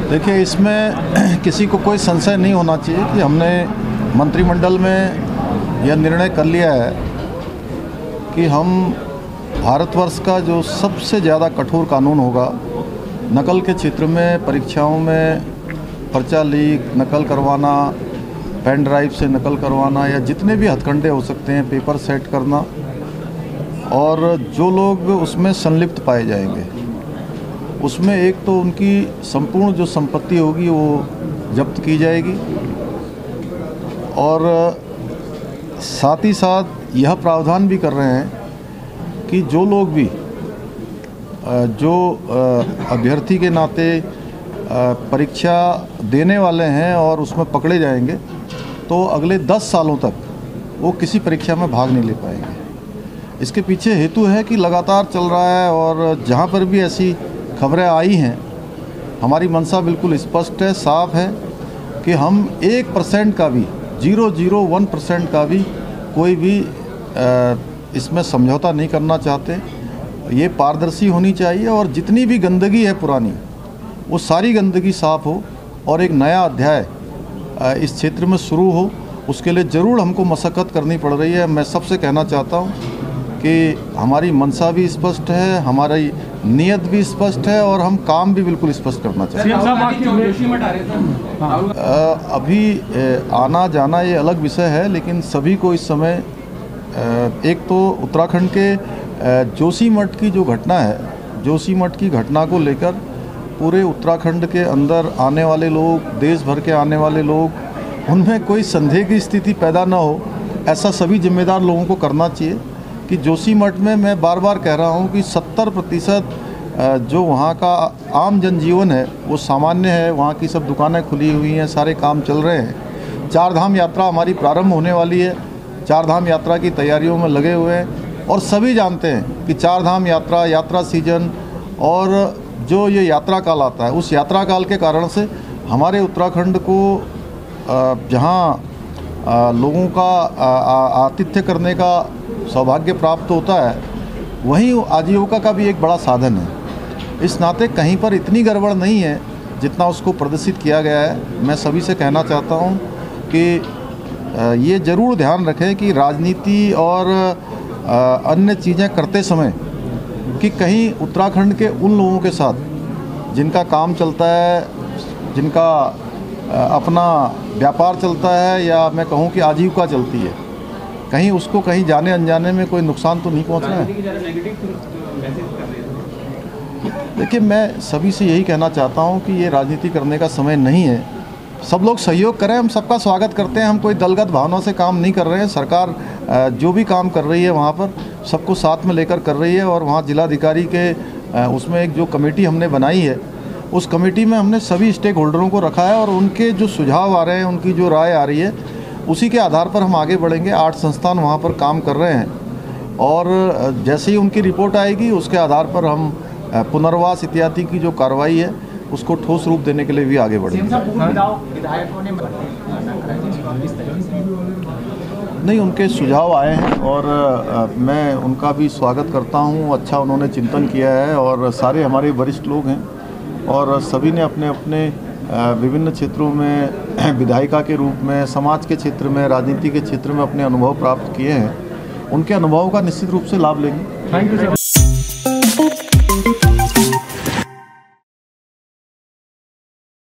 देखिए, इसमें किसी को कोई संशय नहीं होना चाहिए कि हमने मंत्रिमंडल में यह निर्णय कर लिया है कि हम भारतवर्ष का जो सबसे ज़्यादा कठोर कानून होगा नकल के क्षेत्र में, परीक्षाओं में पर्चा लीक, नकल करवाना, पेन ड्राइव से नकल करवाना या जितने भी हथकंडे हो सकते हैं, पेपर सेट करना, और जो लोग उसमें संलिप्त पाए जाएंगे उसमें एक तो उनकी संपूर्ण जो संपत्ति होगी वो जब्त की जाएगी, और साथ ही साथ यह प्रावधान भी कर रहे हैं कि जो लोग भी जो अभ्यर्थी के नाते परीक्षा देने वाले हैं और उसमें पकड़े जाएंगे तो अगले 10 सालों तक वो किसी परीक्षा में भाग नहीं ले पाएंगे। इसके पीछे हेतु है कि लगातार चल रहा है, और जहाँ पर भी ऐसी खबरें आई हैं हमारी मंशा बिल्कुल स्पष्ट है, साफ है कि हम 1% का भी 0.01% का भी कोई भी इसमें समझौता नहीं करना चाहते। ये पारदर्शी होनी चाहिए और जितनी भी गंदगी है पुरानी वो सारी गंदगी साफ हो और एक नया अध्याय इस क्षेत्र में शुरू हो। उसके लिए ज़रूर हमको मशक्क़त करनी पड़ रही है। मैं सबसे कहना चाहता हूँ कि हमारी मंशा भी स्पष्ट है, हमारी नीयत भी स्पष्ट है और हम काम भी बिल्कुल स्पष्ट करना चाहते हैं। अभी आना जाना ये अलग विषय है, लेकिन सभी को इस समय एक तो उत्तराखंड के जोशीमठ की जो घटना है, जोशीमठ की घटना को लेकर पूरे उत्तराखंड के अंदर आने वाले लोग, देश भर के आने वाले लोग, उनमें कोई संदेह की स्थिति पैदा ना हो, ऐसा सभी जिम्मेदार लोगों को करना चाहिए कि जोशीमठ में मैं बार बार कह रहा हूँ कि 70% जो वहाँ का आम जनजीवन है वो सामान्य है। वहाँ की सब दुकानें खुली हुई हैं, सारे काम चल रहे हैं। 4 धाम यात्रा हमारी प्रारंभ होने वाली है, 4 धाम यात्रा की तैयारियों में लगे हुए हैं और सभी जानते हैं कि 4 धाम यात्रा, यात्रा सीजन और जो ये यात्रा काल आता है, उस यात्रा काल के कारण से हमारे उत्तराखंड को जहाँ लोगों का आतिथ्य करने का सौभाग्य प्राप्त होता है, वहीं आजीविका का भी एक बड़ा साधन है। इस नाते कहीं पर इतनी गड़बड़ नहीं है जितना उसको प्रदर्शित किया गया है। मैं सभी से कहना चाहता हूं कि ये ज़रूर ध्यान रखें कि राजनीति और अन्य चीज़ें करते समय कि कहीं उत्तराखंड के उन लोगों के साथ जिनका काम चलता है, जिनका अपना व्यापार चलता है, या मैं कहूं कि आजीविका चलती है, कहीं उसको कहीं जाने अनजाने में कोई नुकसान तो नहीं पहुंचना है। देखिए, मैं सभी से यही कहना चाहता हूं कि ये राजनीति करने का समय नहीं है। सब लोग सहयोग करें, हम सबका स्वागत करते हैं। हम कोई दलगत भावना से काम नहीं कर रहे हैं। सरकार जो भी काम कर रही है वहाँ पर सबको साथ में लेकर कर रही है, और वहाँ जिलाधिकारी के उसमें एक जो कमेटी हमने बनाई है, उस कमेटी में हमने सभी स्टेक होल्डरों को रखा है और उनके जो सुझाव आ रहे हैं, उनकी जो राय आ रही है, उसी के आधार पर हम आगे बढ़ेंगे। 8 संस्थान वहाँ पर काम कर रहे हैं और जैसे ही उनकी रिपोर्ट आएगी उसके आधार पर हम पुनर्वास इत्यादि की जो कार्रवाई है उसको ठोस रूप देने के लिए भी आगे बढ़ेंगे। नहीं, उनके सुझाव आए हैं और मैं उनका भी स्वागत करता हूँ। अच्छा उन्होंने चिंतन किया है और सारे हमारे वरिष्ठ लोग हैं और सभी ने अपने अपने विभिन्न क्षेत्रों में विधायिका के रूप में, समाज के क्षेत्र में, राजनीति के क्षेत्र में अपने अनुभव प्राप्त किए हैं। उनके अनुभवों का निश्चित रूप से लाभ लेंगे। Thank you sir.